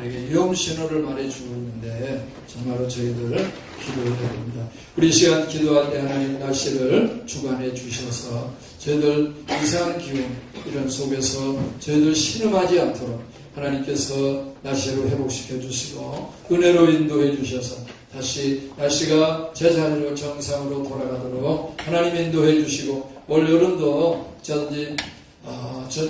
우리에게 위험 신호를 말해주고 있는데 정말로 저희들 기도해야 됩니다. 우리 시간 기도할 때 하나님 날씨를 주관해 주셔서 저희들 이상한 기운 이런 속에서 저희들 신음하지 않도록 하나님께서 날씨를 회복시켜 주시고 은혜로 인도해 주셔서 다시 날씨가 제자리로 정상으로 돌아가도록 하나님 인도해 주시고 올 여름도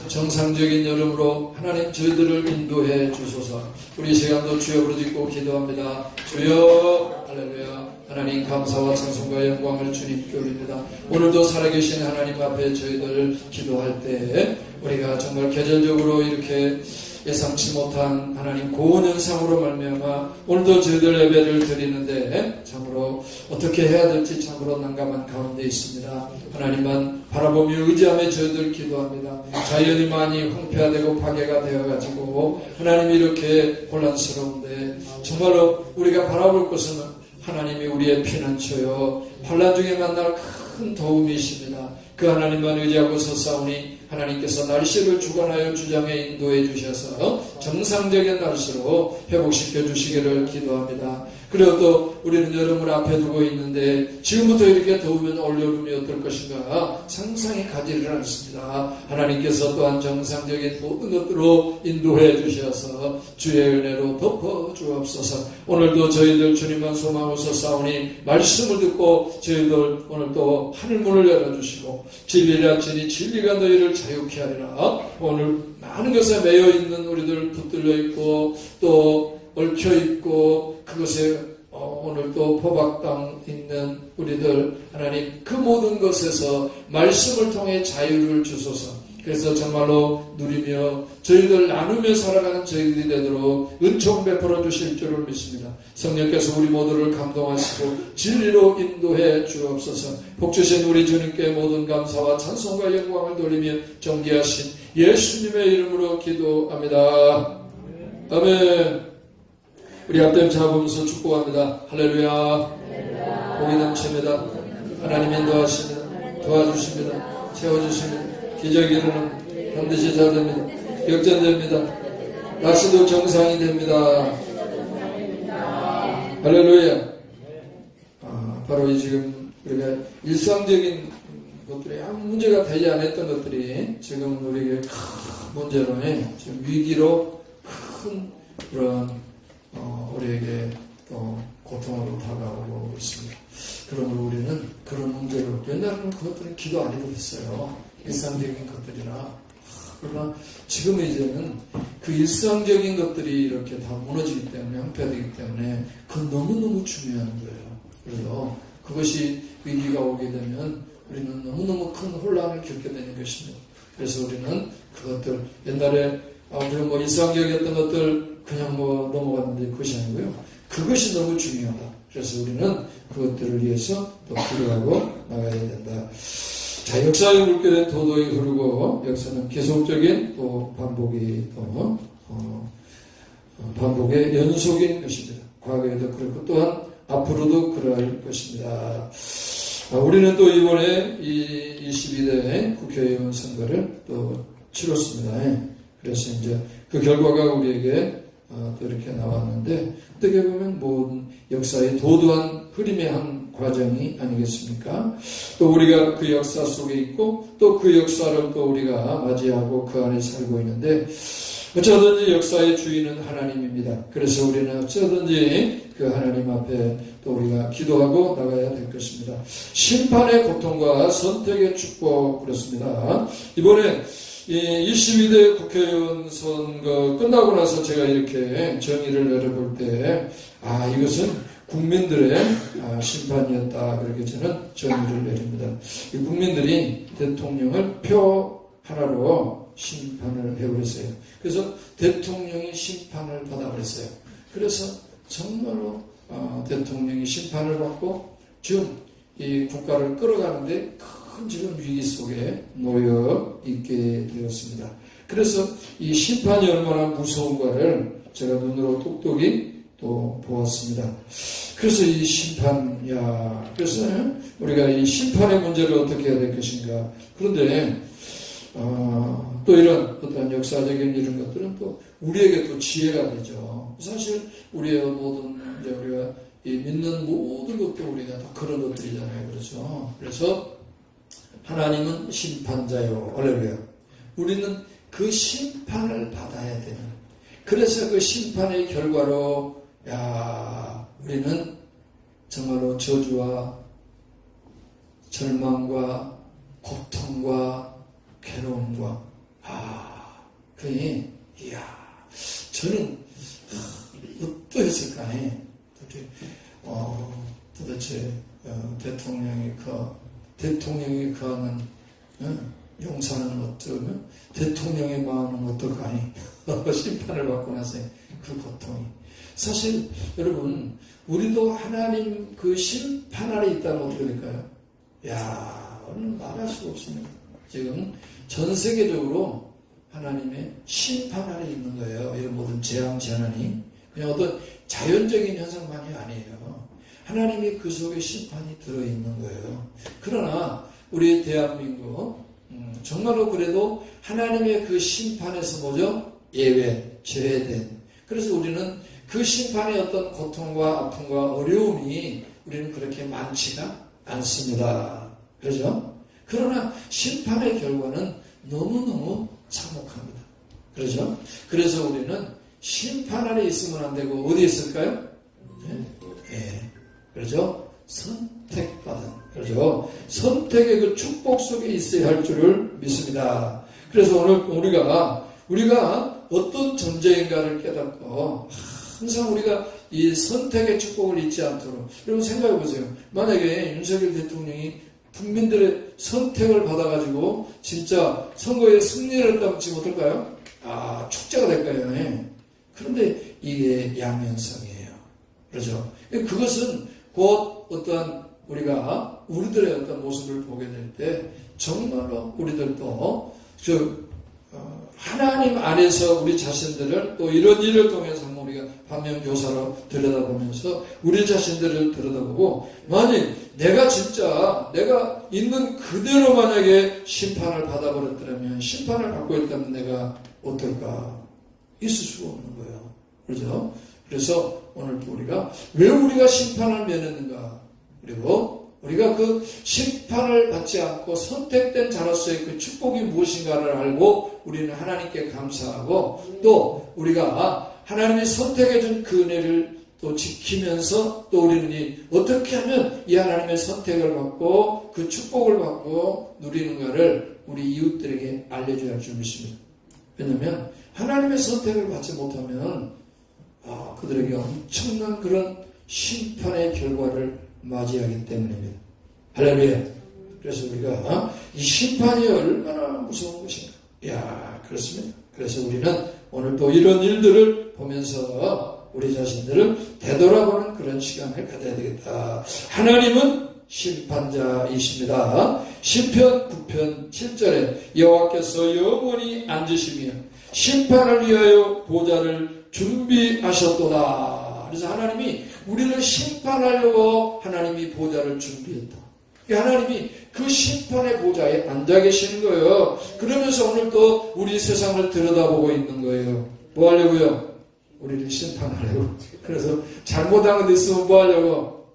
정상적인 여름으로 하나님 저희들을 인도해 주소서. 우리 시간도 주여 부르짖고 기도합니다. 주여 할렐루야. 하나님 감사와 찬송과 영광을 주님께 올립니다. 오늘도 살아계신 하나님 앞에 저희들 기도할 때 우리가 정말 계절적으로 이렇게 예상치 못한 하나님 고운 현상으로 말미암아 오늘도 저희들 예배를 드리는데 참으로 어떻게 해야 될지 참으로 난감한 가운데 있습니다. 하나님만 바라보며 의지하며 저희들 기도합니다. 자연이 많이 황폐화되고 파괴가 되어가지고 하나님 이렇게 혼란스러운데 정말로 우리가 바라볼 것은 하나님이 우리의 피난처요 환난 중에 만날 큰 도움이십니다. 그 하나님만 의지하고 서싸우니 하나님께서 날씨를 주관하여 주장해 인도해 주셔서 정상적인 날씨로 회복시켜 주시기를 기도합니다. 그리고 또 우리는 여름을 앞에 두고 있는데 지금부터 이렇게 더우면 올여름이 어떨 것인가 상상이 가지를 않습니다. 하나님께서 또한 정상적인 모든 것들로 인도해 주셔서 주의 은혜로 덮어 주옵소서. 오늘도 저희들 주님만 소망하고 서싸우니 말씀을 듣고 저희들 오늘 또 하늘문을 열어주시고 진리라 진리 진리가 너희를 자유케 하리라. 오늘 많은 것에 매여 있는 우리들 붙들려 있고 또 얽혀 있고 그것에 오늘 또 포박당 있는 우리들 하나님 그 모든 것에서 말씀을 통해 자유를 주소서. 그래서 정말로 누리며 저희들 나누며 살아가는 저희들이 되도록 은총 베풀어 주실 줄을 믿습니다. 성령께서 우리 모두를 감동하시고 진리로 인도해 주옵소서. 복주신 우리 주님께 모든 감사와 찬송과 영광을 돌리며 존귀하신 예수님의 이름으로 기도합니다. 아멘. 우리 앞댐 잡으면서 축복합니다. 할렐루야. 복이 넘칩니다. 하나님 인도하십니다. 도와주십니다. 채워주십니다. 기적이 일어나면 반드시 잘 됩니다. 역전됩니다. 날씨도 정상이 됩니다. 할렐루야. 바로 이 지금 우리가 일상적인 것들이 아무 문제가 되지 않았던 것들이 지금 우리에게 큰 문제로 지금 위기로 큰 그런 우리에게 또 고통으로 다가오고 있습니다. 그러므로 우리는 그런 문제로 옛날에는 그것들은 기도 안 해도 됐어요. 일상적인 것들이라. 그러나 지금 이제는 그 일상적인 것들이 이렇게 다 무너지기 때문에 황폐되기 때문에 그건 너무너무 중요한 거예요. 그래서 그것이 위기가 오게 되면 우리는 너무너무 큰 혼란을 겪게 되는 것입니다. 그래서 우리는 그것들 옛날에 우리는 일상적이었던 것들 그냥 넘어갔는데 그것이 아니고요. 그것이 너무 중요하다. 그래서 우리는 그것들을 위해서 또 기도하고 나가야 된다. 자, 역사의 물결에 도도히 흐르고 역사는 계속적인 또 반복이 또 반복의 연속인 것입니다. 과거에도 그렇고 또한 앞으로도 그럴 것입니다. 우리는 또 이번에 이 22대 국회의원 선거를 또 치렀습니다. 그래서 이제 그 결과가 우리에게 또 이렇게 나왔는데 어떻게 보면 모든 역사의 도도한 흐름의 한 과정이 아니겠습니까? 또 우리가 그 역사 속에 있고 또 그 역사를 또 우리가 맞이하고 그 안에 살고 있는데 어쩌든지 역사의 주인은 하나님입니다. 그래서 우리는 어쩌든지 그 하나님 앞에 또 우리가 기도하고 나가야 될 것입니다. 심판의 고통과 선택의 축복 그렇습니다. 이번에 이 22대 국회의원 선거 끝나고 나서 제가 이렇게 정의를 내려볼 때 이것은 국민들의 심판이었다. 그렇게 저는 정의를 내립니다. 이 국민들이 대통령을 표 하나로 심판을 해버렸어요. 그래서 대통령이 심판을 받아버렸어요. 그래서 정말로 대통령이 심판을 받고 지금 이 국가를 끌어가는데 큰 지금 위기 속에 놓여 있게 되었습니다. 그래서 이 심판이 얼마나 무서운가를 제가 눈으로 똑똑히 또 보았습니다. 그래서 이 심판이야. 그래서 우리가 이 심판의 문제를 어떻게 해야 될 것인가. 그런데 또 이런 어떤 역사적인 이런 것들은 또 우리에게 또 지혜가 되죠. 사실 우리의 모든 이제 우리가 이 믿는 모든 것도 우리가 다 그런 것들이잖아요. 그렇죠. 그래서 하나님은 심판자요. 할렐루야. 우리는 그 심판을 받아야 되는. 그래서 그 심판의 결과로 우리는 정말로 저주와 절망과 고통과 괴로움과 저는 어떠했을까 도대체 대통령이 거하는 용사는 어쩌면 대통령의 마음은 어떨까니 심판을 받고 나서 그 고통이 사실 여러분 우리도 하나님 그 심판 아래 있다면 어떻게 될까요? 오늘 말할 수가 없습니다. 지금 전 세계적으로 하나님의 심판 아래 있는 거예요. 이런 모든 재앙 재난이 그냥 어떤 자연적인 현상만이 아니에요. 하나님이 그 속에 심판이 들어있는 거예요. 그러나 우리 대한민국 정말로 그래도 하나님의 그 심판에서 뭐죠? 제외된. 그래서 우리는 그 심판의 어떤 고통과 아픔과 어려움이 우리는 그렇게 많지가 않습니다. 그렇죠? 그러나 심판의 결과는 너무너무 참혹합니다. 그렇죠? 그래서 우리는 심판 아래 있으면 안 되고 어디 있을까요? 그렇죠? 선택받은. 그렇죠? 선택의 그 축복 속에 있어야 할 줄을 믿습니다. 그래서 오늘 우리가 어떤 존재인가를 깨닫고 항상 우리가 이 선택의 축복을 잊지 않도록 여러분 생각해 보세요. 만약에 윤석열 대통령이 국민들의 선택을 받아가지고 진짜 선거에 승리를 했다면 지금 어떨까요? 축제가 될 거예요. 그런데 이게 양면성이에요. 그렇죠? 그것은 곧 어떤 우리들의 어떤 모습을 보게 될 때 정말로 우리들도 하나님 안에서 우리 자신들을 또 이런 일을 통해서 한번 우리가 반면교사로 들여다보면서 우리 자신들을 들여다보고 만약 내가 있는 그대로 만약에 심판을 받아버렸더라면 심판을 받고 있다면 내가 어떨까? 있을 수가 없는 거예요. 그렇죠? 그래서 오늘 왜 우리가 심판을 면했는가? 그리고 우리가 그 심판을 받지 않고 선택된 자로서의 그 축복이 무엇인가를 알고 우리는 하나님께 감사하고 또 우리가 하나님이 선택해준 그 은혜를 또 지키면서 또 우리는 어떻게 하면 이 하나님의 선택을 받고 그 축복을 받고 누리는가를 우리 이웃들에게 알려줘야 할 줄 믿습니다. 왜냐하면 하나님의 선택을 받지 못하면 그들에게 엄청난 그런 심판의 결과를 맞이하기 때문입니다. 할렐루야. 그래서 우리가 이 심판이 얼마나 무서운 것인가. 그렇습니다. 그래서 우리는 오늘 또 이런 일들을 보면서 우리 자신들을 되돌아보는 그런 시간을 가져야 되겠다. 하나님은 심판자이십니다. 시편 9편 7절에 여호와께서 영원히 앉으시며 심판을 위하여 보좌를 준비하셨도다. 그래서 하나님이 우리를 심판하려고 하나님이 보좌를 준비했다. 하나님이 그 심판의 보좌에 앉아 계시는 거예요. 그러면서 오늘 또 우리 세상을 들여다보고 있는 거예요. 뭐 하려고요? 우리를 심판하려고. 그래서 잘못한 것 있으면 뭐 하려고?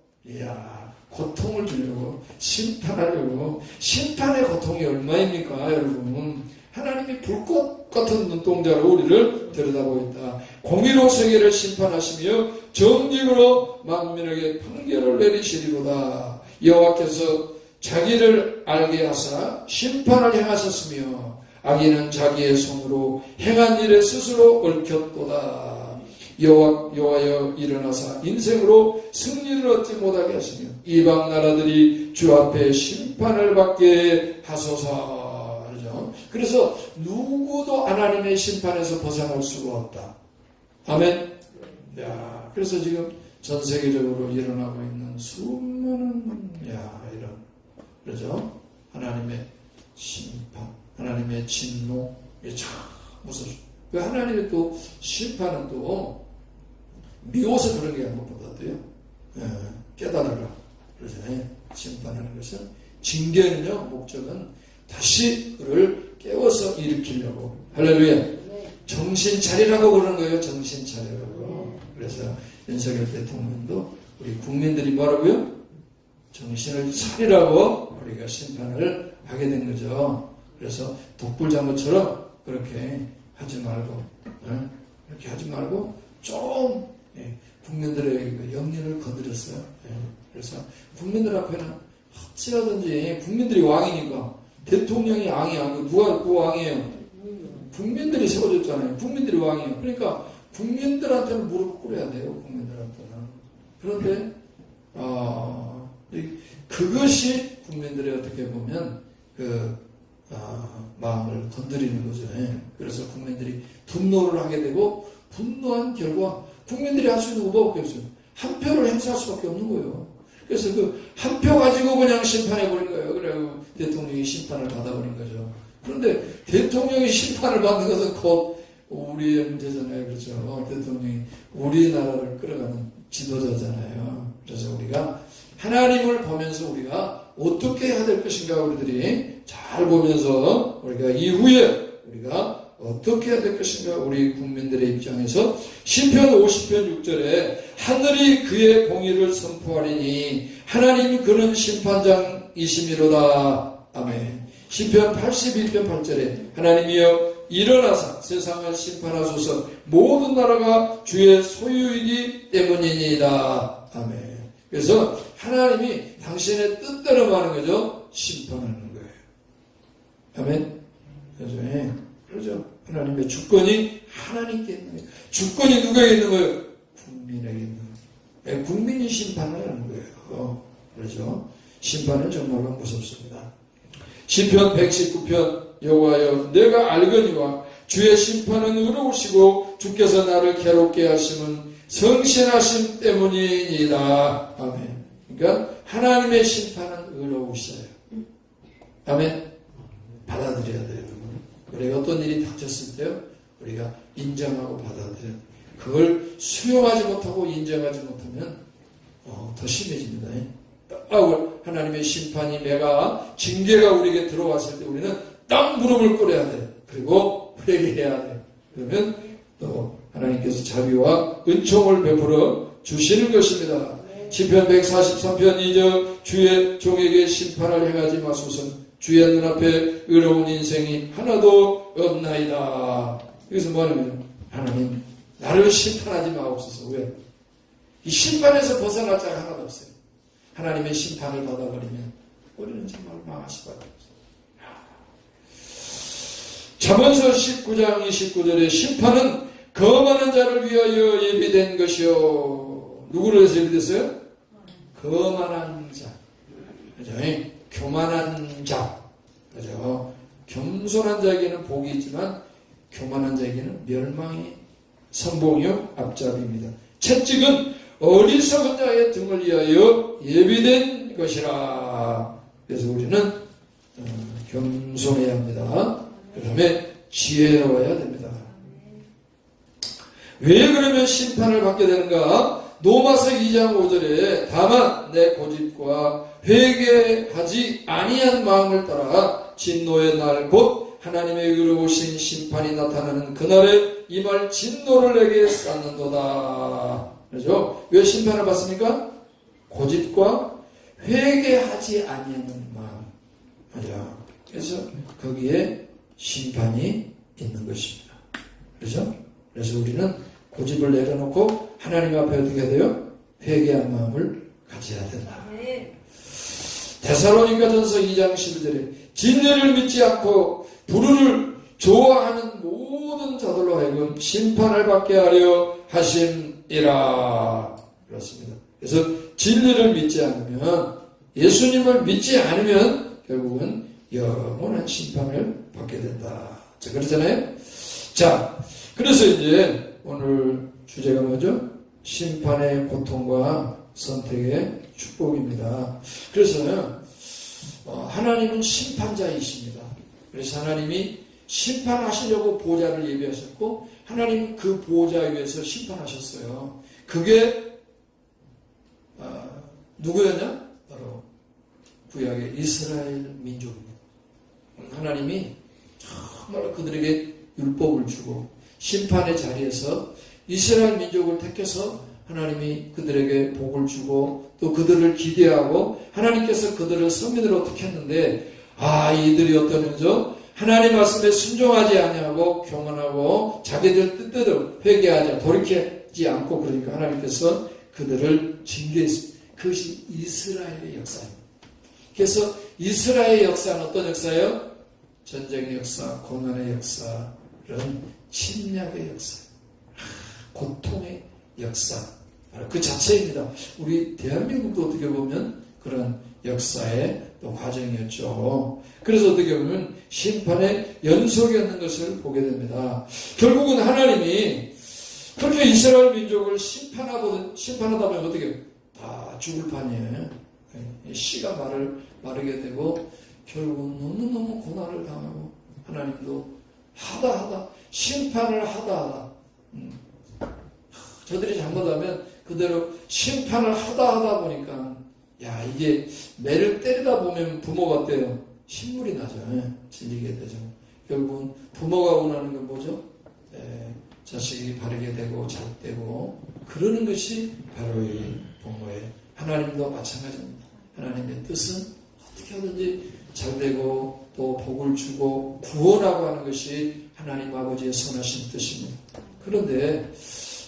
고통을 주려고, 심판하려고. 심판의 고통이 얼마입니까, 여러분? 하나님이 불꽃 같은 눈동자로 우리를 들여다보고 있다. 공의로 세계를 심판하시며 정직으로 만민에게 판결을 내리시리로다. 여호와께서 자기를 알게 하사 심판을 행하셨으며 악인은 자기의 손으로 행한 일에 스스로 얽혔도다. 여호와여 일어나사 인생으로 승리를 얻지 못하게 하시며 이방 나라들이 주 앞에 심판을 받게 하소서. 그래서 누구도 하나님의 심판에서 벗어날 수가 없다. 아멘. 그래서 지금 전 세계적으로 일어나고 있는 수많은 이런 그렇죠? 하나님의 심판, 하나님의 진노, 참 무섭죠. 그 하나님의 또 심판은 또 미워서 그런 게 아닌 것보다도요. 깨달아라. 그러잖아요. 심판하는 것은 징계는요 목적은 다시 그를 깨워서 일으키려고. 할렐루야. 정신 차리라고 그러는 거예요. 정신 차리라고. 그래서 윤석열 대통령도 우리 국민들이 뭐라고요? 정신을 차리라고 우리가 심판을 하게 된 거죠. 그래서 독불장군처럼 그렇게 하지 말고, 그렇게 하지 말고 좀 국민들의 그 영리를 건드렸어요. 그래서 국민들 앞에는 어찌하든지 국민들이 왕이니까 대통령이 왕이 아니고 누가 그 왕이에요? 국민들이 세워줬잖아요. 국민들이 왕이에요. 그러니까 국민들한테는 무릎 꿇어야 돼요. 국민들한테는. 그런데 그것이 국민들의 어떻게 보면 마음을 건드리는 거죠. 그래서 국민들이 분노를 하게 되고 분노한 결과 국민들이 할 수 있는 것도 없겠어요. 한 표를 행사할 수밖에 없는 거예요. 그래서 그 한 표 가지고 그냥 심판해버린 거예요. 그래서 대통령이 심판을 받아버린 거죠. 그런데 대통령이 심판을 받는 것은 곧 우리의 문제잖아요. 그렇죠. 대통령이 우리나라를 끌어가는 지도자잖아요. 그래서 우리가 하나님을 보면서 우리가 어떻게 해야 될 것인가 우리들이 잘 보면서 우리가 이후에 우리가 어떻게 해야 될 것인가 우리 국민들의 입장에서 시편 50편 6절에 하늘이 그의 공의를 선포하리니 하나님 그는 심판장이심이로다. 아멘. 시편 81편 8절에 하나님이여 일어나사 세상을 심판하소서 모든 나라가 주의 소유이기 때문이니이다. 아멘. 그래서 하나님이 당신의 뜻대로 하는 거죠. 심판하는 거예요. 아멘. 그렇죠. 하나님의 주권이 하나님께 있는 거예요. 주권이 누구에게 있는 거예요? 국민에게 있는 거예요. 국민이 심판을 하는 거예요. 그렇죠. 심판은 정말로 무섭습니다. 시편 119편 여호와여 내가 알거니와 주의 심판은 의로우시고 주께서 나를 괴롭게 하심은 성실하심 때문이니이다. 아멘. 그러니까 하나님의 심판은 의로우셔요. 아멘. 받아들여야 돼요. 우리가 어떤 일이 닥쳤을 때요, 우리가 인정하고 받아들여야 돼요. 그걸 수용하지 못하고 인정하지 못하면 더 심해집니다. 하나님의 심판이 매가 징계가 우리에게 들어왔을 때 우리는 딱 무릎을 꿇어야 돼. 그리고 회개해야 돼. 그러면 또 하나님께서 자비와 은총을 베풀어 주시는 것입니다. 시편 143편 2절 주의 종에게 심판을 행하지 마소서 주의 눈앞에 의로운 인생이 하나도 없나이다. 여기서 뭐하냐면 하나님 나를 심판하지 마옵소서. 왜? 이 심판에서 벗어날 자가 하나도 없어요. 하나님의 심판을 받아버리면 우리는 정말 망할 수밖에 없어요. 잠언서 19장 29절에 심판은 거만한 자를 위하여 예비된 것이요. 누구를 위해서 예비됐어요? 거만한 자. 그죠? 교만한 자. 그죠? 겸손한 자에게는 복이 있지만 교만한 자에게는 멸망이 선봉이요 앞잡이입니다. 채찍은 어리석은 자의 등을 위하여 예비된 것이라. 그래서 우리는 겸손해야 합니다. 그 다음에 지혜로워야 됩니다. 왜 그러면 심판을 받게 되는가? 로마서 2장 5절에 다만 내 고집과 회개하지 아니한 마음을 따라 진노의 날 곧 하나님의 의로우신 심판이 나타나는 그날에 임할 진노를 내게 쌓는도다. 그렇죠? 왜 심판을 받습니까? 고집과 회개하지 아니하는 마음. 맞아. 그래서 거기에 심판이 있는 것입니다. 그렇죠? 그래서 우리는 고집을 내려놓고 하나님 앞에 어떻게 돼요? 회개한 마음을 가져야 된다. 데살로니가전서 2장 11절에 진리를 믿지 않고 불의를 좋아하는 모든 자들로 하여금 심판을 받게 하려 하심이라. 그렇습니다. 그래서 진리를 믿지 않으면, 예수님을 믿지 않으면 결국은 영원한 심판을 받게 된다. 자, 그렇잖아요? 자, 그래서 이제 오늘 주제가 뭐죠? 심판의 고통과 선택의 축복입니다. 그래서 하나님은 심판자이십니다. 그래서 하나님이 심판하시려고 보좌를 예비하셨고 하나님은 그 보좌 위에서 심판하셨어요. 그게 누구였냐? 바로 구약의 이스라엘 민족입니다. 하나님이 정말 그들에게 율법을 주고 심판의 자리에서 이스라엘 민족을 택해서 하나님이 그들에게 복을 주고 또 그들을 기대하고 하나님께서 그들을 선민으로 택했는데 이들이 어떤 현죠? 하나님 말씀에 순종하지 아니하고 교만하고 자기들 뜻대로 회개하지 돌이키지 않고 그러니까 하나님께서 그들을 징계했습니다. 그것이 이스라엘의 역사입니다. 그래서 이스라엘의 역사는 어떤 역사예요? 전쟁의 역사, 고난의 역사, 이런 침략의 역사, 고통의 역사, 바로 그 자체입니다. 우리 대한민국도 어떻게 보면 그런 역사의 또 과정이었죠. 그래서 어떻게 보면 심판의 연속이었는 것을 보게 됩니다. 결국은 하나님이 그렇게 이스라엘 민족을 심판하다 보면 어떻게 다 죽을 판이에요. 씨가 마르게 되고 결국 너무너무 고난을 당하고 하나님도 하다 심판을 하다 저들이 잘못하면 그대로 심판을 하다 보니까 이게 매를 때리다 보면 부모가 어때요? 신물이 나죠. 질리게 되죠. 결국은 부모가 원하는 건 뭐죠? 자식이 바르게 되고 잘되고 그러는 것이 바로 이 부모의 하나님도 마찬가지입니다. 하나님의 뜻은 어떻게 하든지 잘되고 또 복을 주고 구원하고 하는 것이 하나님 아버지의 선하신 뜻입니다. 그런데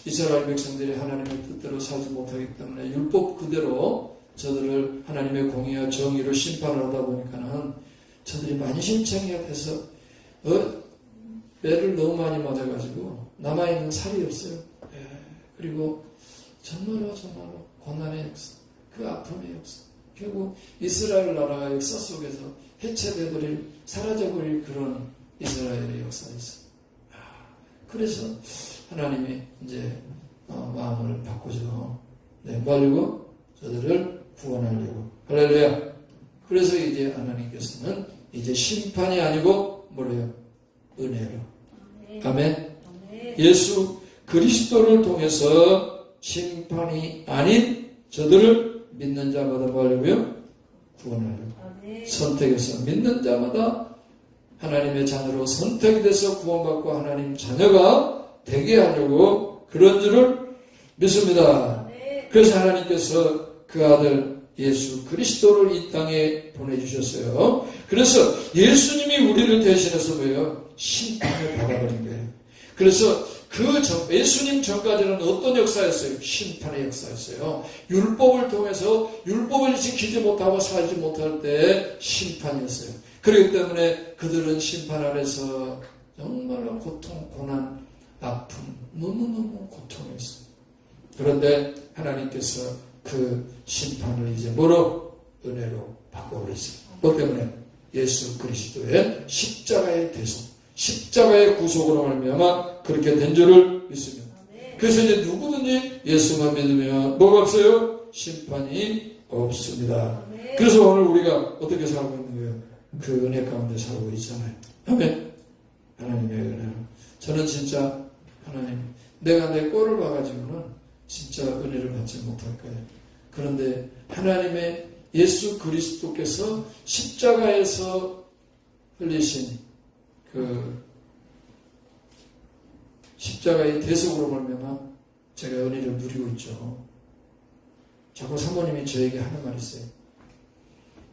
이스라엘 백성들이 하나님의 뜻대로 살지 못하기 때문에 율법 그대로 저들을 하나님의 공의와 정의로 심판을 하다 보니까는 저들이 만신창이가 돼서 매를 너무 많이 맞아가지고 남아있는 살이 없어요. 그리고 정말로 고난의 역사, 그 아픔의 역사, 결국 이스라엘 나라가 역사 속에서 해체되버릴, 사라져버릴 그런 이스라엘의 역사가 있어요. 그래서 하나님이 이제 마음을 바꾸죠. 뭐 하려고? 저들을 구원하려고. 할렐루야. 그래서 이제 하나님께서는 이제 심판이 아니고 뭐래요? 은혜로. 아멘. 예수 그리스도를 통해서 심판이 아닌 저들을 믿는 자마다 뭐 하려고요? 구원하려고. 선택해서 믿는 자마다 하나님의 자녀로 선택이 돼서 구원받고 하나님 자녀가 되게 하려고 그런 줄을 믿습니다. 그래서 하나님께서 그 아들 예수 그리스도를 이 땅에 보내주셨어요. 그래서 예수님이 우리를 대신해서 뭐예요? 심판을 받아버린 거예요. 그래서 예수님 전까지는 어떤 역사였어요? 심판의 역사였어요. 율법을 통해서 율법을 지키지 못하고 살지 못할 때 심판이었어요. 그렇기 때문에 그들은 심판 아래서 정말로 고통, 고난, 아픔, 너무너무 고통했어요. 그런데 하나님께서 그 심판을 이제 뭐로? 은혜로 바꿔버렸어요. 뭐 때문에? 예수 그리스도의 십자가의 대속, 십자가의 구속으로 말미암아 그렇게 된 줄을 믿습니다. 그래서 이제 누구든지 예수만 믿으면 뭐가 없어요? 심판이 없습니다. 그래서 오늘 우리가 어떻게 살고 있는 거예요? 그 은혜 가운데 살고 있잖아요. 아멘. 하나님의 은혜. 저는 진짜 하나님, 내가 내 꼴을 봐가지고는 진짜 은혜를 받지 못할 거예요. 그런데 하나님의 예수 그리스도께서 십자가에서 흘리신 그 십자가의 대속으로 말미암아 제가 은혜를 누리고 있죠. 자꾸 사모님이 저에게 하는 말이 있어요.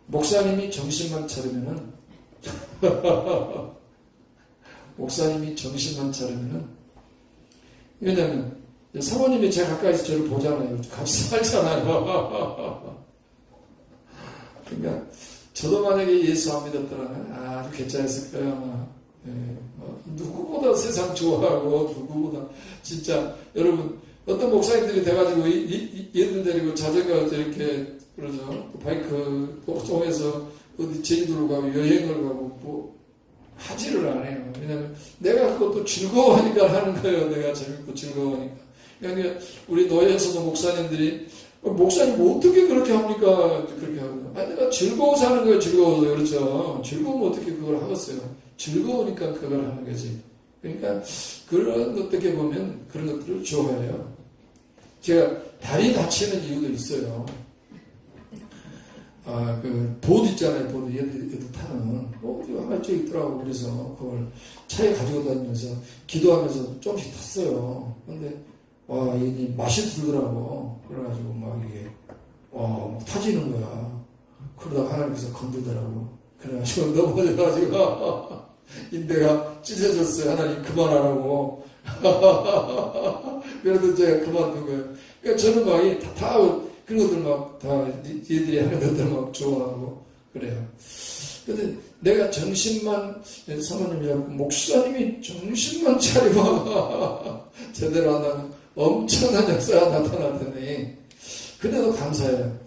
목사님이 정신만 차리면은 왜냐면 사모님이 제 가까이서 저를 보잖아요. 같이 살잖아요. 그러니까 저도 만약에 예수 안 믿었더라면 아주 괜찮았을 거예요. 아마. 누구보다 세상 좋아하고 누구보다 진짜 여러분 어떤 목사님들이 돼가지고 얘들 데리고 자전거 이렇게 그러죠. 바이크 통해서 어디 제주도로 가고 여행을 가고 뭐 하지를 않아요. 왜냐하면 내가 그것도 즐거워하니까 하는 거예요. 내가 재밌고 즐거워하니까. 그러니까 우리 노예에서도 목사님들이 목사님 뭐 어떻게 그렇게 합니까? 그렇게 하고. 내가 즐거워서 하는 거예요. 즐거워서. 그렇죠. 즐거우면 어떻게 그걸 하겠어요. 즐거우니까 그걸 하는 거지. 그러니까 그런 어떻게 보면 그런 것들을 좋아해요. 제가 다리 다치는 이유도 있어요. 그 보드 있잖아요. 보드 얘들 타는 이거 하나 쭉 있더라고. 그래서 그걸 차에 가지고 다니면서 기도하면서 조금씩 탔어요. 근데 이 맛이 들더라고. 그래가지고 막 이게 막 타지는 거야. 그러다가 하나님께서 건드더라고. 그래가지고 넘어져가지고 인대가 찢어졌어요. 하나님 그만하라고. 그래도 제가 그만둔 거예요. 그러니까 저는 다 그런 것들 다 얘들이 하는 것들 좋아하고 그래요. 근데 내가 정신만, 사모님이라고 목사님이 정신만 차리고 제대로 한다면 엄청난 역사가 나타나더니, 그래도 감사해요.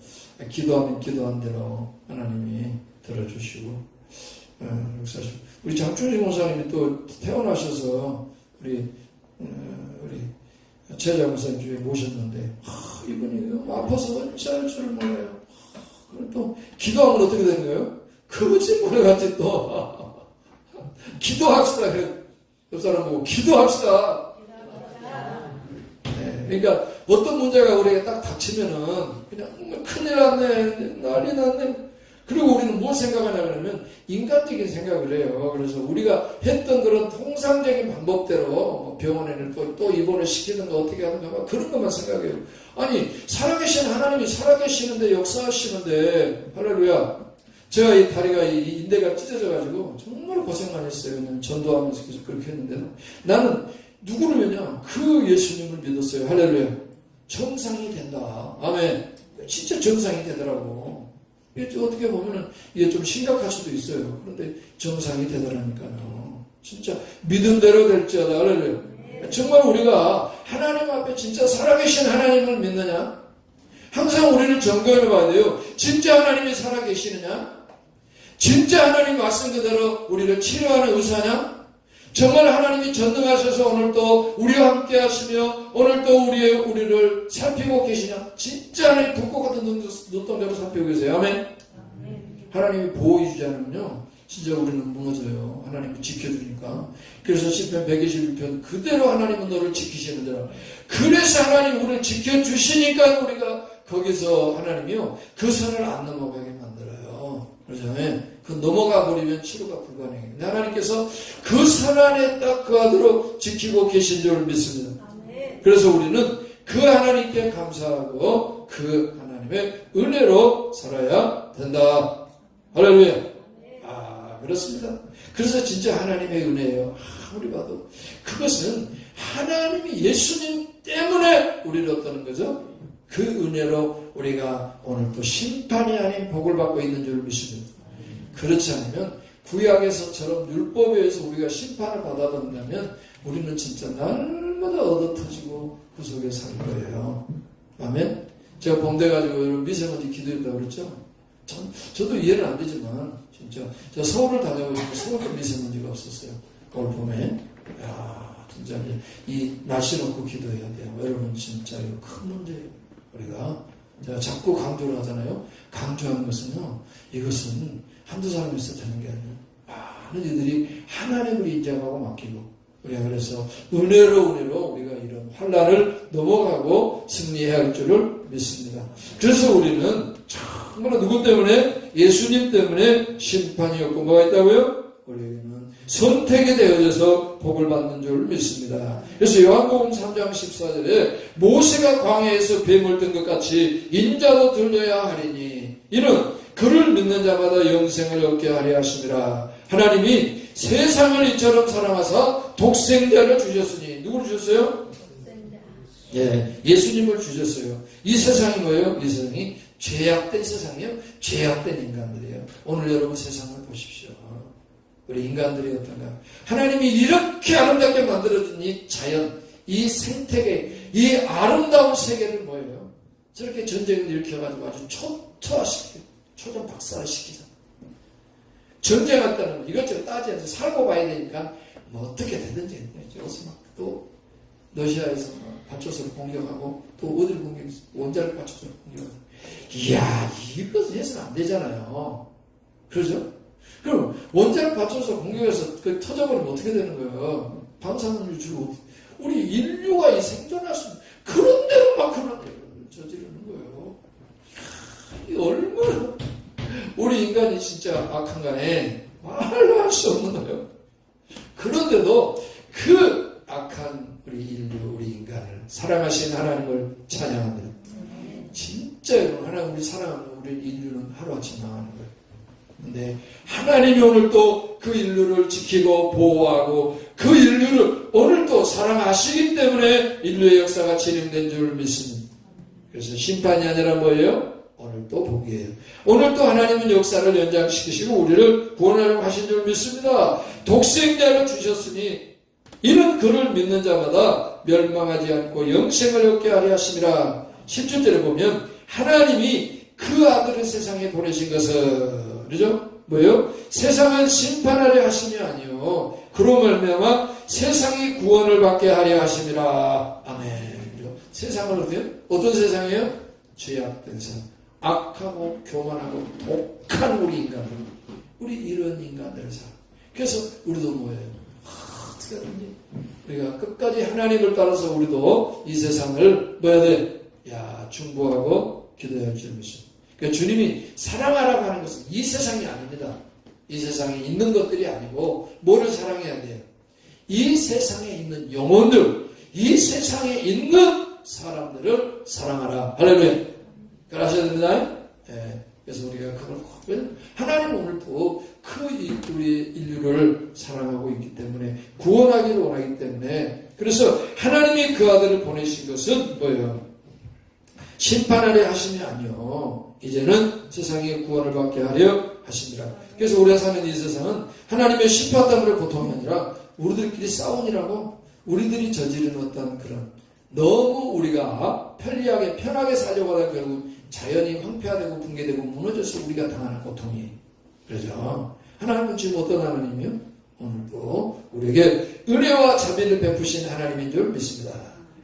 기도하면 기도한 대로 하나님이 들어주시고, 우리 장춘지 목사님이 또 태어나셔서 우리 제자 목사님 중에 모셨는데, 이분이 아파서 어찌할 줄 몰라요. 또 기도하면 어떻게 되는 거예요? 거짓말같이 또 기도합시다. 옆 사람 보고 기도합시다. 네, 그러니까 어떤 문제가 우리에게 딱 닥치면은 그냥 큰일 났네, 난리 났네. 그리고 우리는 뭘 생각하냐 그러면 인간적인 생각을 해요. 그래서 우리가 했던 그런 통상적인 방법대로 병원에는 또 입원을 시키는 거 어떻게 하는가 막 그런 것만 생각해요. 아니 살아계신 하나님이 살아계시는데 역사하시는데 할렐루야. 제가 이 다리가 이 인대가 찢어져가지고 정말 고생만 했어요. 그냥 전도하면서 계속 그렇게 했는데도 나는 누구를 믿냐? 그 예수님을 믿었어요. 할렐루야. 정상이 된다. 아멘. 진짜 정상이 되더라고. 이게 어떻게 보면은 이게 좀 심각할 수도 있어요. 그런데 정상이 되더라니까요. 진짜 믿음대로 될지어다. 할렐루야. 정말 우리가 하나님 앞에 진짜 살아계신 하나님을 믿느냐? 항상 우리를 점검해 봐야 돼요. 진짜 하나님이 살아계시느냐? 진짜 하나님 말씀 그대로 우리를 치료하는 의사냐? 정말 하나님이 전능하셔서 오늘도 우리와 함께 하시며 오늘도 우리를 살피고 계시냐? 진짜 하나님 불꽃 같은 눈동자로 살피고 계세요. 아멘. 하나님이 보호해 주지 않으면요 진짜 우리는 무너져요. 하나님이 지켜주니까. 그래서 시편 121편 그대로 하나님은 너를 지키시는 대로. 그래서 하나님 우리를 지켜주시니까 우리가 거기서 하나님이요 그 선을 안 넘어가게 만들어요. 그렇죠? 그 넘어가 버리면 치료가 불가능해요. 하나님께서 그 선 안에 딱 거하도록 지키고 계신 줄 믿습니다. 그래서 우리는 그 하나님께 감사하고 그 하나님의 은혜로 살아야 된다. 할렐루야. 그렇습니다. 그래서 진짜 하나님의 은혜예요. 아무리 봐도 그것은 하나님이 예수님 때문에 우리를 어떠는 거죠? 그 은혜로 우리가 오늘 또 심판이 아닌 복을 받고 있는 줄 믿습니다. 그렇지 않으면 구약에서처럼 율법에 의해서 우리가 심판을 받아본다면 우리는 진짜 날마다 얻어터지고 그 속에 살 거예요. 아멘? 제가 봉돼가지고 미세먼지 기도했다고 그랬죠? 저도 이해는 안 되지만 진짜 제가 서울을 다녀보니까 서울도 미세먼지가 없었어요. 올 봄에. 진짜 이 날씨 놓고 기도해야 돼요. 여러분 진짜 이거 큰 문제예요. 우리가 제가 자꾸 강조를 하잖아요. 강조하는 것은요. 이것은 한두 사람이 있어 되는 게 아니에요. 많은 이들이 하나님을 인정하고 맡기고 우리가 그래서 은혜로 우리가 이런 환난을 넘어가고 승리해야 할 줄을 믿습니다. 그래서 우리는 정말 누구 때문에? 예수님 때문에 심판이 없고 뭐가 있다고요? 우리에게는 선택이 되어져서 복을 받는 줄 믿습니다. 그래서 요한복음 3장 14절에 모세가 광야에서 뱀을 든 것 같이 인자도 들려야 하리니 이는 그를 믿는 자마다 영생을 얻게 하려 하심이라. 하나님이 세상을 이처럼 사랑하사 독생자를 주셨으니 누구를 주셨어요? 예, 예수님을 주셨어요. 이 세상이 뭐예요? 이 세상이 죄악된 세상이요. 죄악된 인간들이에요. 오늘 여러분 세상을 보십시오. 우리 인간들이 어떤가? 하나님이 이렇게 아름답게 만들어준 이 자연, 이 생태계, 이 아름다운 세계를 뭐예요? 저렇게 전쟁을 일으켜가지고 아주 초토화시키고 초전박살시키자. 전쟁했다는 거 이것저것 따지면서 살고 봐야 되니까 뭐 어떻게 되든지 여기서 막 또 러시아에서 받쳐서 공격하고 또 어디를 공격해서 원자를 받쳐서 공격하고 이야 이것은 해서는 안 되잖아요. 그러죠? 그럼 원자를 받쳐서 공격해서 그 터져버리면 어떻게 되는 거예요? 방사능 유출로 우리 인류가 이 생존할 수 그런 대로 막 그런 일을 저지르는 거예요. 이 얼마나 인간이 진짜 악한가에 말로 할 수 없는 거예요. 그런데도 그 악한 우리 인류, 우리 인간을 사랑하신 하나님을 찬양합니다. 진짜 하나님 우리 사랑하는 우리 인류는 하루아침 망하는 거예요. 근데 하나님이 오늘 또 그 인류를 지키고 보호하고 그 인류를 오늘 또 사랑하시기 때문에 인류의 역사가 진행된 줄 믿습니다. 그래서 심판이 아니라 뭐예요? 오늘 또 복이에요. 오늘 또 하나님은 역사를 연장시키시고 우리를 구원하려고 하신 줄 믿습니다. 독생자를 주셨으니 이는 그를 믿는 자마다 멸망하지 않고 영생을 얻게 하려 하심이라. 10절에 보면 하나님이 그 아들을 세상에 보내신 것은 그죠? 뭐예요? 세상을 심판하려 하심이 아니요 그로 말미암아 세상이 구원을 받게 하려 하심이라. 아멘. 그죠? 세상을 어때요? 어떤 세상이에요? 죄악된 세상, 악하고 교만하고 독한 우리 인간들, 우리 이런 인간들을 살아. 그래서 우리도 뭐예요? 어떻게 하든지 우리가 끝까지 하나님을 따라서 우리도 이 세상을 뭐 해야 돼? 중보하고 기도해야 할 줄 믿습니다. 그러니까 주님이 사랑하라고 하는 것은 이 세상이 아닙니다. 이 세상에 있는 것들이 아니고 뭐를 사랑해야 돼요? 이 세상에 있는 영혼들, 이 세상에 있는 사람들을 사랑하라. 할렐루야. 그러셔야 됩니다. 그래서 우리가 그걸 꼭 하나님 오늘도 그 우리 인류를 사랑하고 있기 때문에 구원하기를 원하기 때문에 그래서 하나님이 그 아들을 보내신 것은 뭐예요? 심판하려 하심이 아니요 이제는 세상의 구원을 받게 하려 하십니다. 그래서 우리가 사는 이 세상은 하나님의 심판 때문에 고통이 아니라 우리들끼리 싸우니라고 우리들이 저지른 어떤 그런 너무 우리가 편하게 살려고 하다 결국 자연이 황폐화되고 붕괴되고 무너져서 우리가 당하는 고통이 그러죠. 하나님은 지금 어떤 하나님이요? 오늘도 우리에게 은혜와 자비를 베푸신 하나님인 줄 믿습니다.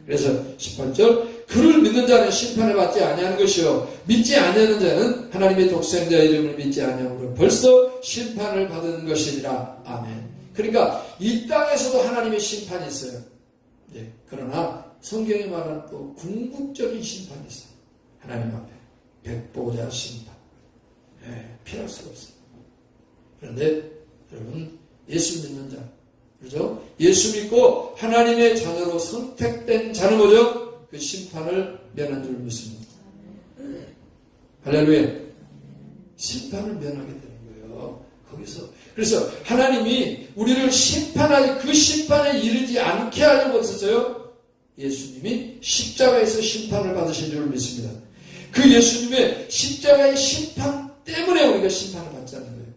그래서 18절 그를 믿는 자는 심판을 받지 아니하는 것이요 믿지 아니하는 자는 하나님의 독생자 이름을 믿지 아니하므로 벌써 심판을 받은 것이니라. 아멘. 그러니까 이 땅에서도 하나님의 심판이 있어요. 그러나 성경이 말하는 또 궁극적인 심판이 있어요. 하나님 앞에 백보자 심판. 피할 수가 없어요. 그런데 여러분 예수 믿는 자, 그렇죠? 예수 믿고 하나님의 자녀로 선택된 자는 뭐죠? 그 심판을 면한 줄 믿습니다. 할렐루야. 심판을 면하게 되는 거예요. 거기서. 그래서 하나님이 우리를 심판할 그 심판에 이르지 않게 하려고 했었어요. 예수님이 십자가에서 심판을 받으신 줄 믿습니다. 그 예수님의 십자가의 심판 때문에 우리가 심판을 받지 않는 거예요.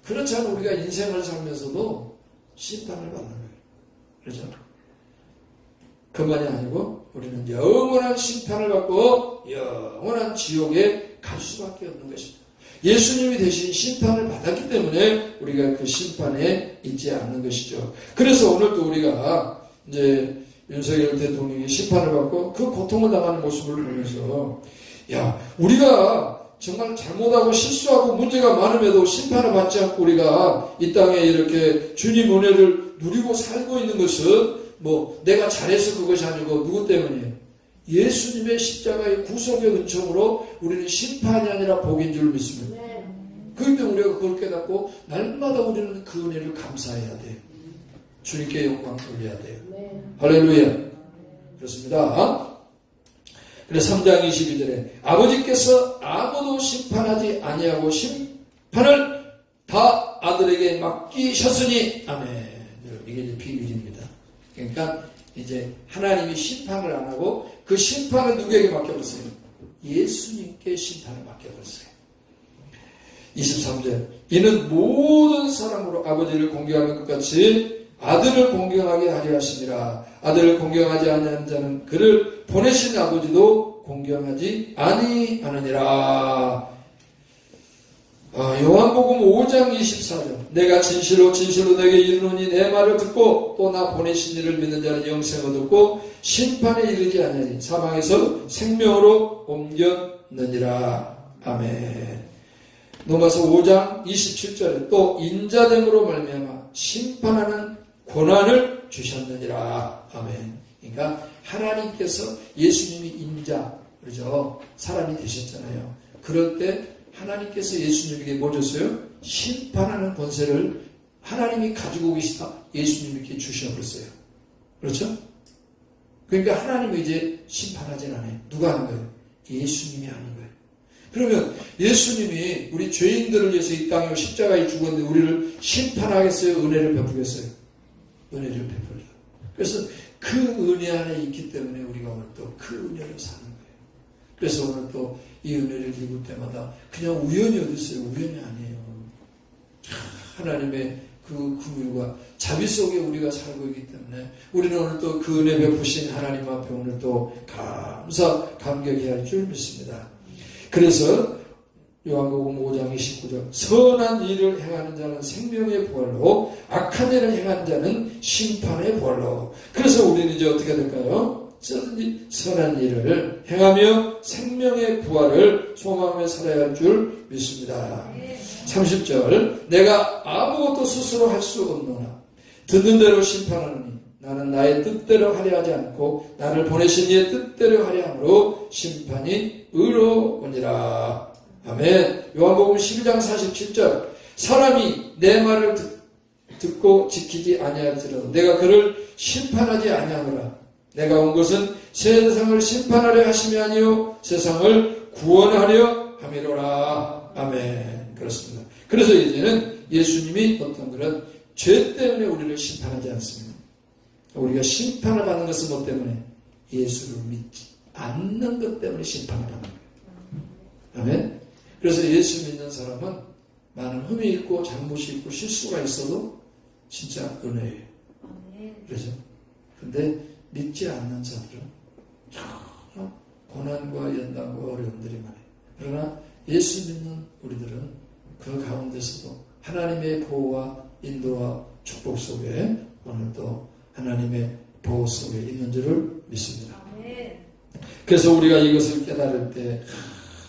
그렇지 않으면 우리가 인생을 살면서도 심판을 받는 거예요. 그렇죠? 그만이 아니고 우리는 영원한 심판을 받고 영원한 지옥에 갈 수밖에 없는 것입니다. 예수님이 대신 심판을 받았기 때문에 우리가 그 심판에 있지 않는 것이죠. 그래서 오늘도 우리가 이제 윤석열 대통령이 심판을 받고 그 고통을 당하는 모습을 보면서 우리가 정말 잘못하고 실수하고 문제가 많음에도 심판을 받지 않고 우리가 이 땅에 이렇게 주님 은혜를 누리고 살고 있는 것은 내가 잘해서 그것이 아니고 누구 때문이에요? 예수님의 십자가의 구속의 은총으로 우리는 심판이 아니라 복인 줄 믿습니다. 그렇기 때문에 우리가 그걸 깨닫고 날마다 우리는 그 은혜를 감사해야 돼요. 주님께 영광 돌려야 돼요. 할렐루야. 그렇습니다. 그래서 3장 22절에 아버지께서 아무도 심판하지 아니하고 심판을 다 아들에게 맡기셨으니 아멘. 이게 이제 비밀입니다. 그러니까 이제 하나님이 심판을 안 하고 그 심판을 누구에게 맡겨버렸어요? 예수님께 심판을 맡겨버렸어요. 23절 이는 모든 사람으로 아버지를 공경하는 것 같이 아들을 공경하게 하려 하심이라. 아들을 공경하지 아니하는 자는 그를 보내신 아버지도 공경하지 아니하느니라. 요한복음 5장 24절 내가 진실로 내게 이르노니 내 말을 듣고 또 나 보내신 이를 믿는 자는 영생을 얻고 심판에 이르지 아니하니 사망에서 생명으로 옮겼느니라. 아멘. 로마서 5장 27절에 또 인자됨으로 말미암아 심판하는 권한을 주셨느니라. 아멘. 그러니까 하나님께서 예수님이 인자, 그렇죠? 사람이 되셨잖아요. 그럴 때 하나님께서 예수님에게 뭐 줬어요? 심판하는 권세를 하나님이 가지고 계시다. 예수님께 주셔버렸어요. 그렇죠? 그러니까 하나님은 이제 심판하진 않아요. 누가 하는 거예요? 예수님이 하는 거예요. 그러면 예수님이 우리 죄인들을 위해서 이 땅에 십자가에 죽었는데 우리를 심판하겠어요? 은혜를 베푸겠어요? 은혜를 베풀죠. 그래서 그 은혜 안에 있기 때문에 우리가 오늘 또 그 은혜를 사는 거예요. 그래서 오늘 또 이 은혜를 입을 때마다 그냥 우연히 얻었어요. 우연이 아니에요. 하나님의 그 긍휼과 자비 속에 우리가 살고 있기 때문에 우리는 오늘 또 그 은혜 베푸신 하나님 앞에 오늘 또 감격해야 할 줄 믿습니다. 그래서 요한복음 5장 29절 선한 일을 행하는 자는 생명의 부활로 악한 일을 행하는 자는 심판의 부활로. 그래서 우리는 이제 어떻게 될까요? 선한 일을 행하며 생명의 부활을 소망하며 살아야 할 줄 믿습니다. 30절 내가 아무것도 스스로 할 수 없노나 듣는 대로 심판하느니 나는 나의 뜻대로 하려 하지 않고 나를 보내신 이의 뜻대로 하려 함으로 심판이 의로우니라. 아멘. 요한복음 12장 47절 사람이 내 말을 듣고 지키지 아니할지라도 내가 그를 심판하지 아니하노라. 내가 온 것은 세상을 심판하려 하심이 아니요 세상을 구원하려 함이로라. 아멘. 그렇습니다. 그래서 이제는 예수님이 어떤 그런 죄 때문에 우리를 심판하지 않습니다. 우리가 심판을 받는 것은 뭐 때문에? 예수를 믿지 않는 것 때문에 심판을 받는 거예요. 아멘. 그래서 예수 믿는 사람은 많은 흠이 있고 잘못이 있고 실수가 있어도 진짜 은혜예요. 그렇죠? 근데 믿지 않는 자들은 참 고난과 연단과 어려움들이 많아요. 그러나 예수 믿는 우리들은 그 가운데서도 하나님의 보호와 인도와 축복 속에 오늘도 하나님의 보호 속에 있는 줄을 믿습니다. 그래서 우리가 이것을 깨달을 때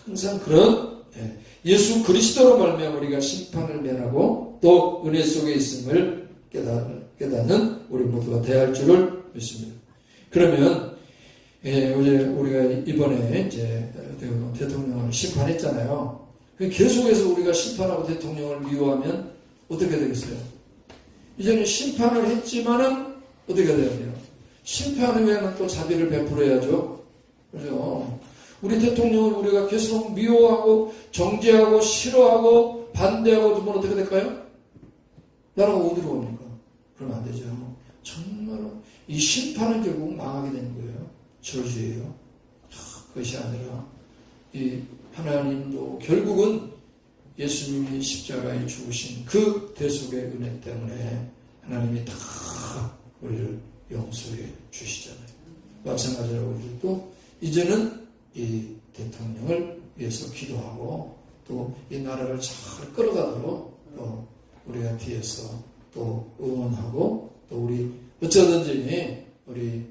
항상 그런 예수 그리스도로 말미암아 우리가 심판을 면하고 또 은혜 속에 있음을 깨닫는 우리 모두가 되어야 할 줄을 믿습니다. 그러면 어제 우리가 이번에 이제 대통령을 심판했잖아요. 계속해서 우리가 심판하고 대통령을 미워하면 어떻게 되겠어요? 이제는 심판을 했지만은 어떻게 돼야 돼요? 심판 후에는 또 자비를 베풀어야죠. 그죠? 우리 대통령을 우리가 계속 미워하고 정죄하고 싫어하고 반대하고 두면 어떻게 될까요? 나라가 어디로 갑니까? 그러면 안 되죠. 정말로 이 심판은 결국 망하게 되는 거예요. 저주예요. 그것이 아니라 이 하나님도 결국은 예수님이 십자가에 죽으신 그 대속의 은혜 때문에 하나님이 다 우리를 용서해 주시잖아요. 마찬가지로 우리도 이제는 이 대통령을 위해서 기도하고 또 이 나라를 잘 끌어가도록 또 우리가 뒤에서 또 응원하고 또 우리 어쩌든지 우리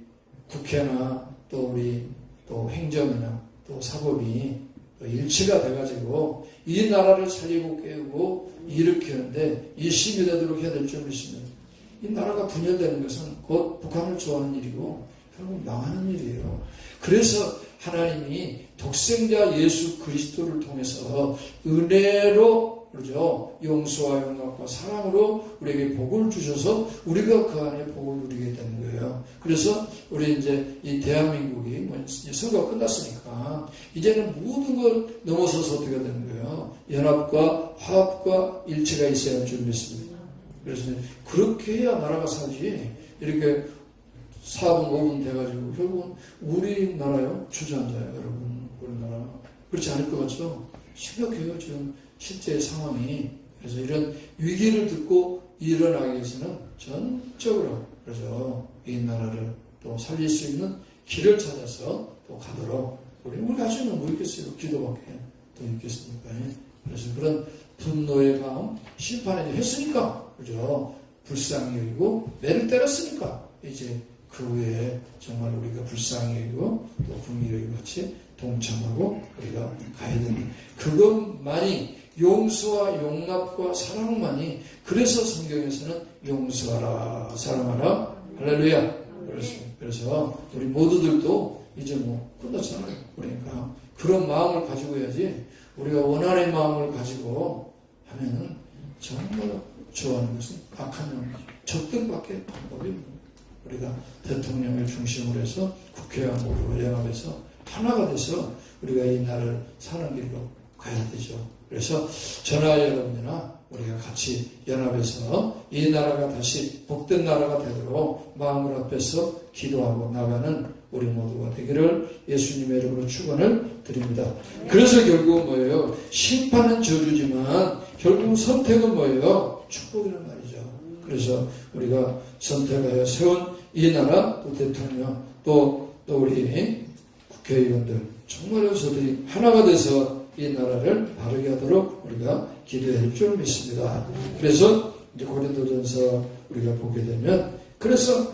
국회나 또 우리 또 행정이나 또 사법이 또 일치가 돼가지고 이 나라를 살리고 깨우고 일으키는데 일심이 되도록 해야 될 줄 믿습니다. 이 나라가 분열되는 것은 곧 북한을 좋아하는 일이고 결국 망하는 일이에요. 그래서 하나님이 독생자 예수 그리스도를 통해서 은혜로 그렇죠? 용서와 용납과 사랑으로 우리에게 복을 주셔서 우리가 그 안에 복을 누리게 되는 거예요. 그래서 우리 이제 이 대한민국이 선거가 끝났으니까 이제는 모든 걸 넘어서서 어떻게 되는 거예요? 연합과 화합과 일치가 있어야 할 줄 믿습니다. 그래서 그렇게 해야 나라가 살지 이렇게 4분 5분 돼가지고 결국은 우리나라요 주저앉아요. 여러분 우리나라 그렇지 않을 것 같죠? 심각해요 지금 실제 상황이. 그래서 이런 위기를 듣고 일어나기 위해서는 전적으로 그래서 이 나라를 또 살릴 수 있는 길을 찾아서 또 가도록 우리가 할 수 있는 뭐 있겠어요? 기도밖에 또 있겠습니까? 그래서 그런 분노의 마음 심판을 했으니까 그죠? 불쌍히 여기고 매를 때렸으니까 이제 그 후에 정말 우리가 불쌍히 여기고 또 긍휼히 여기고 같이 동참하고 우리가 가야 됩니다. 그것만이 용서와 용납과 사랑만이 그래서 성경에서는 용서하라 사랑하라 할렐루야. 그래서 우리 모두들도 이제 뭐 끝났잖아요. 그러니까 그런 마음을 가지고 해야지 우리가 원한의 마음을 가지고 하면은 정말 좋아하는 것은 악한 놈이죠. 적들밖에 방법이 없는 거예요. 우리가 대통령을 중심으로 해서 국회와 모두 연합해서 하나가 돼서 우리가 이 나라를 사는 길로 가야 되죠. 그래서 저나 여러분이나 우리가 같이 연합해서 이 나라가 다시 복된 나라가 되도록 마음을 합해서 기도하고 나가는 우리 모두가 되기를 예수님의 이름으로 축원을 드립니다. 그래서 결국 뭐예요? 심판은 저주지만 결국 선택은 뭐예요? 축복이란 말이죠. 그래서 우리가 선택하여 세운 이 나라, 또 대통령, 또 우리 국회의원들 정말 여러분들이 하나가 돼서 이 나라를 바르게 하도록 우리가 기도해야 할 줄 믿습니다. 그래서 이제 고린도전서 우리가 보게 되면 그래서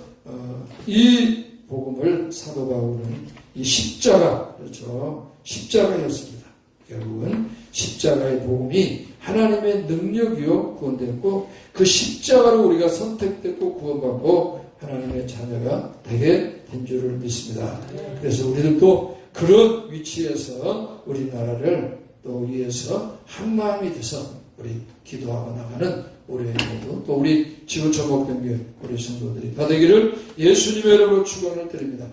이 복음을 사도 바울은 이 십자가, 그렇죠, 십자가였습니다. 결국은 십자가의 복음이 하나님의 능력이요 구원됐고 그 십자가로 우리가 선택됐고 구원받고 하나님의 자녀가 되게 된 줄을 믿습니다. 그래서 우리들도 그런 위치에서 우리나라를 또 위해서 한 마음이 돼서 우리 기도하고 나가는 우리 모두 또 우리 지구천국병교회 우리 성도들이 다 되기를 예수님의 이름으로 축원을 드립니다.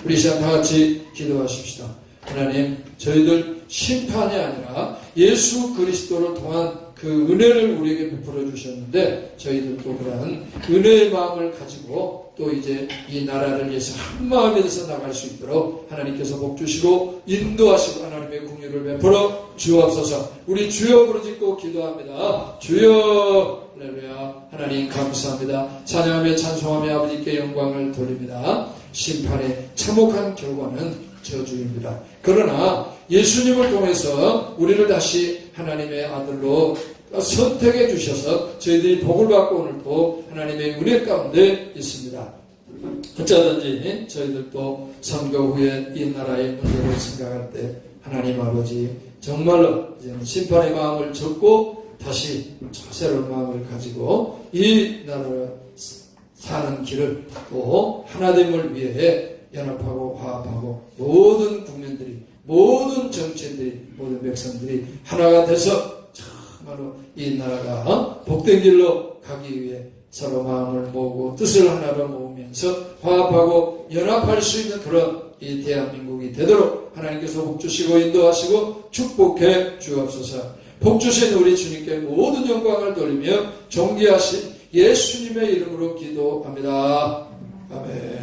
우리 시간 다 같이 기도하십시다. 하나님, 저희들 심판이 아니라 예수 그리스도를 통한 그 은혜를 우리에게 베풀어 주셨는데 저희들도 그러한 은혜의 마음을 가지고 또 이제 이 나라를 위해서 한 마음에 돼서 나갈 수 있도록 하나님께서 복 주시고 인도하시고 하나님의 긍휼을 베풀어 주옵소서. 우리 주여 부르짖고 기도합니다. 주여, 할렐루야. 하나님 감사합니다. 찬양하며 찬송하며 아버지께 영광을 돌립니다. 심판의 참혹한 결과는 저주입니다. 그러나 예수님을 통해서 우리를 다시 하나님의 아들로 선택해 주셔서 저희들이 복을 받고 오늘도 하나님의 은혜 가운데 있습니다. 어쩌든지 저희들도 선거 후에 이 나라의 문제를 생각할 때 하나님 아버지 정말로 이제는 심판의 마음을 접고 다시 새로운 마음을 가지고 이 나라를 사는 길을 또 하나됨을 위해 연합하고 화합하고 모든 국민들이 모든 정치인들이 모든 백성들이 하나가 돼서 정말로 이 나라가 복된 길로 가기 위해 서로 마음을 모으고 뜻을 하나로 모으면서 화합하고 연합할 수 있는 그런 이 대한민국이 되도록 하나님께서 복 주시고 인도하시고 축복해 주옵소서. 복 주신 우리 주님께 모든 영광을 돌리며 존귀하신 예수님의 이름으로 기도합니다. 아멘.